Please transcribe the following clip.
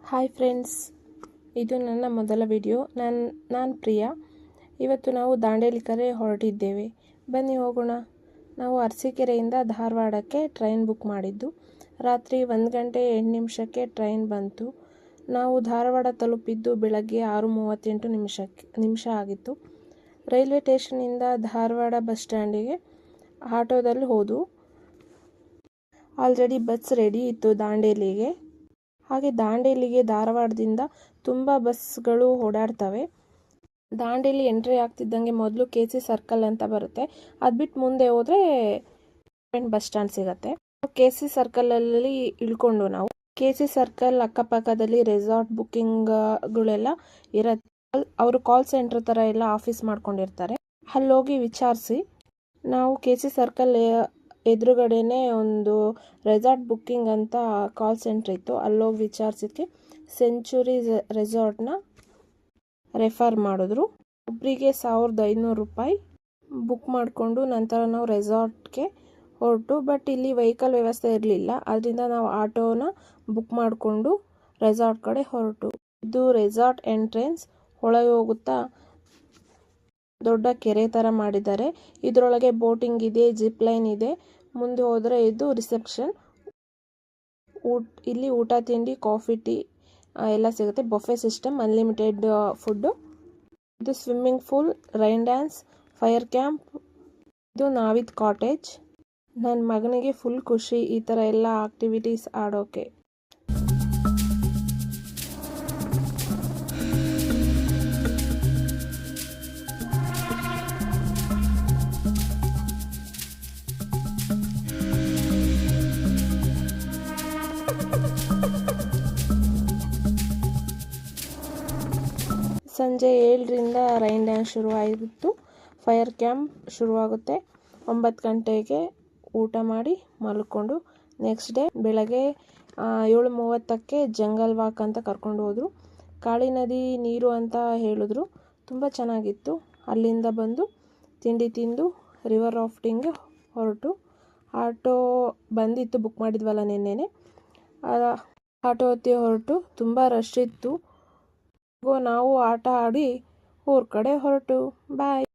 Hi friends, ಇದು ನನ್ನ ಮೊದಲ ವಿಡಿಯೋ. ನಾನು ಪ್ರಿಯಾ. ಇವತ್ತು ನಾವು ದಾಂಡೇಲಿ ಕಡೆ ಹೊರಟಿದ್ದೇವೆ. ಬನ್ನಿ ಹೋಗೋಣ. ನಾವು ಅರಸೀಕೆರೆಯಿಂದ ಧಾರವಾಡಕ್ಕೆ ಟ್ರೈನ್ ಬುಕ್ ಮಾಡಿದ್ದು. ರಾತ್ರಿ 1 ಗಂಟೆ 8 ನಿಮಿಷಕ್ಕೆ ಟ್ರೈನ್ ಬಂತು. ನಾವು ಧಾರವಾಡ ತಲುಪಿದ್ದು ಬೆಳಗ್ಗೆ 6:38 ನಿಮಿಷ ಆಗಿತ್ತು. ರೈಲ್ವೆ ಸ್ಟೇಷನಿಂದ ಧಾರವಾಡ ಬಸ್ ಸ್ಟ್ಯಾಂಡಿಗೆ ಆಟೋದಲ್ಲಿ ಹೋದವು. ಆಲ್ರೆಡಿ ಬಸ್ ರೆಡಿ ಇತ್ತು ದಾಂಡೇಲಿಗೆ. ಹಾಗೆ ದಾಂಡೇಲಿಗೆ ಧಾರವಾಡದಿಂದ ತುಂಬ ಬಸ್ಗಳು ಓಡಾಡ್ತವೆ. ದಾಂಡೇಲಿ ಎಂಟ್ರಿ ಆಗ್ತಿದ್ದಂಗೆ ಮೊದಲು KC ಸರ್ಕಲ್ ಅಂತ ಬರುತ್ತೆ. ಅದು ಬಿಟ್ಟು ಮುಂದೆ ಹೋದರೆ ಬಸ್ ಸ್ಟ್ಯಾಂಡ್ ಸಿಗುತ್ತೆ. KC ಸರ್ಕಲಲ್ಲಿ ಇಳ್ಕೊಂಡು ನಾವು KC ಸರ್ಕಲ್ ಅಕ್ಕಪಕ್ಕದಲ್ಲಿ ರೆಸಾರ್ಟ್ ಬುಕ್ಕಿಂಗ್ಗಳೆಲ್ಲ ಇರುತ್ತೆ. ಅವರು ಕಾಲ್ ಸೆಂಟರ್ ಥರ ಎಲ್ಲ ಆಫೀಸ್ ಮಾಡ್ಕೊಂಡಿರ್ತಾರೆ. ಅಲ್ಲೋಗಿ ವಿಚಾರಿಸಿ. ನಾವು KC ಸರ್ಕಲ್ ಎದುರುಗಡೆನೆ ಒಂದು ರೆಸಾರ್ಟ್ ಬುಕ್ಕಿಂಗ್ ಅಂತ ಕಾಲ್ ಸೆಂಟ್ರ್ ಇತ್ತು. ಅಲ್ಲೋಗಿ ವಿಚಾರಿಸಿದ್ಕೆ ಸೆಂಚುರಿ ರೆಸಾರ್ಟ್ನ ರೆಫರ್ ಮಾಡಿದ್ರು. ಒಬ್ಬರಿಗೆ 1500 ರೂಪಾಯಿ ಬುಕ್ ಮಾಡಿಕೊಂಡು ನಂತರ ನಾವು ರೆಸಾರ್ಟ್ಗೆ ಹೊರಟು. ಬಟ್ ಇಲ್ಲಿ ವೆಹಿಕಲ್ ವ್ಯವಸ್ಥೆ ಇರಲಿಲ್ಲ. ಅದರಿಂದ ನಾವು ಆಟೋನ ಬುಕ್ ಮಾಡಿಕೊಂಡು ರೆಸಾರ್ಟ್ ಕಡೆ ಹೊರಟು. ಇದು ರೆಸಾರ್ಟ್ ಎಂಟ್ರೆನ್ಸ್. ಒಳಗೆ ಹೋಗುತ್ತಾ ದೊಡ್ಡ ಕೆರೆ ಥರ ಮಾಡಿದ್ದಾರೆ. ಇದರೊಳಗೆ ಬೋಟಿಂಗ್ ಇದೆ, ಜಿಪ್ ಲೈನ್ ಇದೆ. ಮುಂದೆ ಹೋದರೆ ಇದು ರಿಸೆಪ್ಷನ್. ಇಲ್ಲಿ ಊಟ ತಿಂಡಿ ಕಾಫಿ ಟೀ ಎಲ್ಲ ಸಿಗುತ್ತೆ. Buffet system, unlimited food. ಇದು swimming pool, rain dance, fire camp. ಇದು ನಾವಿದ್ ಕಾಟೇಜ್. ನನ್ನ ಮಗನಿಗೆ ಫುಲ್ ಖುಷಿ ಈ ಥರ ಎಲ್ಲ ಆಕ್ಟಿವಿಟೀಸ್ ಆಡೋಕೆ. ಸಂಜೆ 7ರಿಂದ ರೈನ್ ಡ್ಯಾನ್ಸ್ ಶುರುವಾಯಿತು. ಫೈರ್ ಕ್ಯಾಂಪ್ ಶುರುವಾಗುತ್ತೆ. 9 ಗಂಟೆಗೆ ಊಟ ಮಾಡಿ ಮಲ್ಕೊಂಡು ನೆಕ್ಸ್ಟ್ ಡೇ ಬೆಳಗ್ಗೆ 7:30ಕ್ಕೆ ಜಂಗಲ್ ವಾಕ್ ಅಂತ ಕರ್ಕೊಂಡು ಹೋದರು. ಕಾಳಿ ನದಿ ನೀರು ಅಂತ ಹೇಳಿದ್ರು. ತುಂಬ ಚೆನ್ನಾಗಿತ್ತು. ಅಲ್ಲಿಂದ ಬಂದು ತಿಂಡಿ ತಿಂದು ರಿವರ್ ರಾಫ್ಟಿಂಗ್ಗೆ ಹೊರಟು. ಆಟೋ ಬಂದಿತ್ತು, ಬುಕ್ ಮಾಡಿದ್ವಲ್ಲ ನಿನ್ನೆನೆ. ಆಟೋ ಹತ್ತಿ ಹೊರಟು. ತುಂಬ ರಶ್ ಇತ್ತು. ನಾವು ಆಟ ಆಡಿ ಊರ ಕಡೆ ಹೊರಟು. ಬಾಯ್.